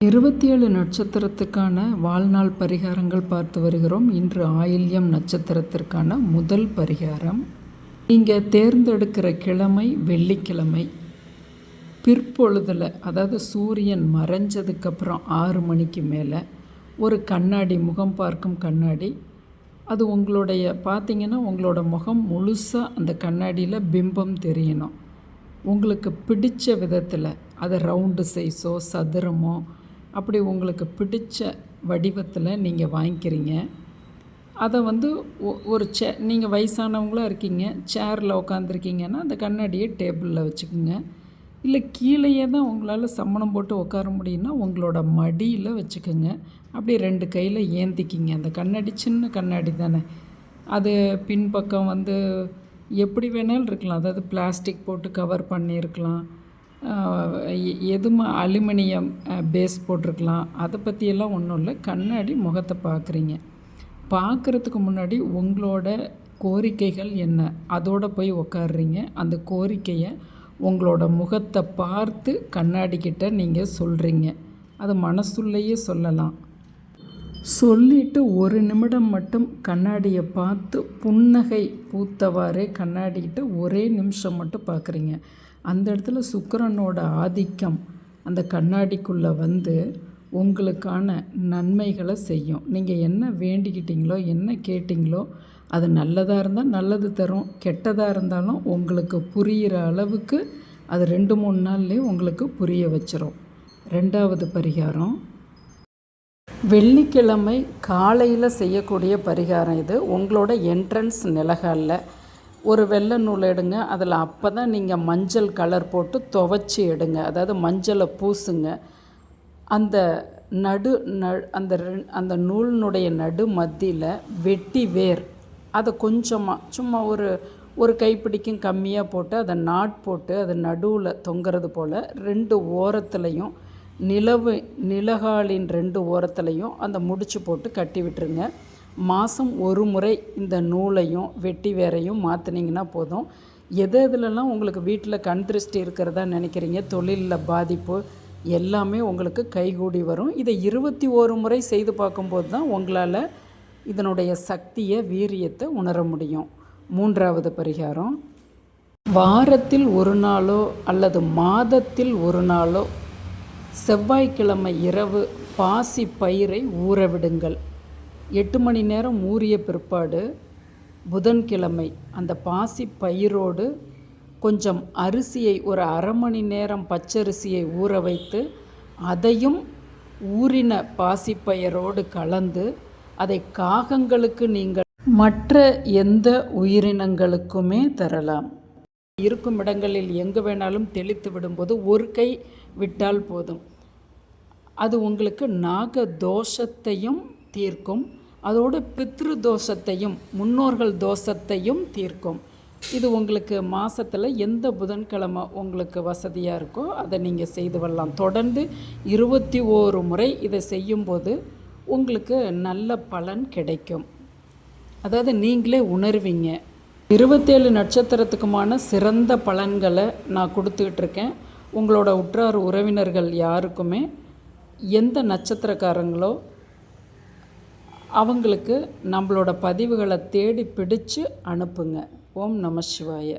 27 நட்சத்திரத்துக்கான வாழ்நாள் பரிகாரங்கள் பார்த்து வருகிறோம். இன்று ஆயில்யம் நட்சத்திரத்திற்கான முதல் பரிகாரம். நீங்கள் தேர்ந்தெடுக்கிற கிழமை வெள்ளிக்கிழமை பிற்பொழுதில், அதாவது சூரியன் மறைஞ்சதுக்கப்புறம் 6 மணிக்கு மேலே ஒரு கண்ணாடி, முகம் பார்க்கும் கண்ணாடி, அது உங்களுடைய பார்த்திங்கன்னா உங்களோட முகம் முழுசாக அந்த கண்ணாடியில் பிம்பம் தெரியணும். உங்களுக்கு பிடிச்ச விதத்தில், அது ரவுண்டு சைஸோ சதுரமோ அப்படி உங்களுக்கு பிடிச்ச வடிவத்தில் நீங்கள் வாங்கிக்கிறீங்க. அதை ஒரு நீங்கள் வயசானவங்களாக இருக்கீங்க, சேரில் உட்காந்துருக்கீங்கன்னா அந்த கண்ணாடியை டேபிளில் வச்சுக்கோங்க. இல்லை கீழேயே தான் உங்களால் சம்மணம் போட்டு உட்கார முடியும்னா உங்களோட மடியில் வச்சுக்கோங்க. அப்படி 2 கையில் ஏந்திக்கிங்க. அந்த கண்ணாடி சின்ன கண்ணாடி தானே, அது பின்பக்கம் எப்படி வேணாலும் இருக்கலாம். அதாவது பிளாஸ்டிக் போட்டு கவர் பண்ணியிருக்கலாம், அலுமினியம் பேஸ் போட்டிருக்கலாம். அதை பற்றியெல்லாம் ஒன்றும் இல்லை. கண்ணாடி முகத்தை பார்க்குறதுக்கு முன்னாடி உங்களோட கோரிக்கைகள் என்ன, அதோடு போய் உக்காடுறீங்க. அந்த கோரிக்கையை உங்களோட முகத்தை பார்த்து கண்ணாடிக்கிட்ட நீங்கள் சொல்கிறீங்க. அது மனசுள்ளையே சொல்லலாம். சொல்லிவிட்டு 1 நிமிடம் மட்டும் கண்ணாடியை பார்த்து புன்னகை பூத்தவாறே கண்ணாடிக்கிட்ட ஒரே நிமிஷம் மட்டும் பார்க்குறீங்க. அந்த இடத்துல சுக்கிரனோட ஆதிக்கம் அந்த கண்ணாடிக்குள்ளே உங்களுக்கான நன்மைகளை செய்யும். நீங்கள் என்ன வேண்டிக்கிட்டீங்களோ, என்ன கேட்டிங்களோ, அது நல்லதாக இருந்தால் நல்லது தரும், கெட்டதாக இருந்தாலும் உங்களுக்கு புரிகிற அளவுக்கு அது 2-3 நாள்லேயே உங்களுக்கு புரிய வச்சிரும். 2வது பரிகாரம், வெள்ளிக்கிழமை காலையில் செய்யக்கூடிய பரிகாரம் இது. உங்களோட என்ட்ரன்ஸ் நிலகாலில் ஒரு வெள்ளை நூல் எடுங்க. அதில் அப்போ தான் நீங்கள் மஞ்சள் கலர் போட்டு துவைச்சி எடுங்க. அதாவது மஞ்சளை பூசுங்க. அந்த அந்த நூலினுடைய நடு மத்தியில் வெட்டி வேர், அதை கொஞ்சமாக சும்மா ஒரு கைப்பிடிக்கும் கம்மியாக போட்டு அதை நாட் போட்டு அது நடுவில் தொங்கிறது போல் 2 ஓரத்துலையும் நிலகாலின் 2 ஓரத்துலையும் அந்த முடிச்சு போட்டு கட்டி விட்டுருங்க. மாதம் ஒரு முறை இந்த நூலையும் வெட்டி வேரையும் மாற்றினீங்கன்னா போதும். எதுலெல்லாம் உங்களுக்கு வீட்டில் கண் திருஷ்டி இருக்கிறதா நினைக்கிறீங்க, தொழிலில் பாதிப்பு, எல்லாமே உங்களுக்கு கைகூடி வரும். இதை 21 முறை செய்து பார்க்கும்போது தான் உங்களால் இதனுடைய சக்தியை, வீரியத்தை உணர முடியும். 3வது பரிகாரம், வாரத்தில் ஒரு நாளோ அல்லது மாதத்தில் ஒரு நாளோ செவ்வாய்க்கிழமை இரவு பாசி பயிரை ஊற விடுங்கள். 8 மணி நேரம் ஊறிய பிற்பாடு புதன்கிழமை அந்த பாசி பயிரோடு கொஞ்சம் அரிசியை, ஒரு அரை மணி நேரம் பச்சரிசியை ஊற வைத்து அதையும் ஊறின பாசிப்பயிரோடு கலந்து அதை காகங்களுக்கு, நீங்கள் மற்ற எந்த உயிரினங்களுக்குமே தரலாம். இருக்கும் இடங்களில் எங்கு வேணாலும் தெளித்து விடும்போது ஒரு கை விட்டால் போதும். அது உங்களுக்கு நாக தோஷத்தையும் தீர்க்கும், அதோடு பித்ரு தோஷத்தையும், முன்னோர்கள் தோஷத்தையும் தீர்க்கும். இது உங்களுக்கு மாதத்தில் எந்த புதன்கிழமை உங்களுக்கு வசதியாக இருக்கோ அதை நீங்கள் செய்து வரலாம். தொடர்ந்து 21 முறை இதை செய்யும்போது உங்களுக்கு நல்ல பலன் கிடைக்கும். அதாவது நீங்களே உணர்வீங்க. 27 நட்சத்திரத்துக்குமான சிறந்த பலன்களை நான் கொடுத்துக்கிட்டு இருக்கேன். உங்களோட உற்றார் உறவினர்கள் யாருக்குமே, எந்த நட்சத்திரக்காரங்களோ அவங்களுக்கு நம்மளோட பதிவுகளை தேடி பிடிச்சு அனுப்புங்க. ஓம் நம சிவாய.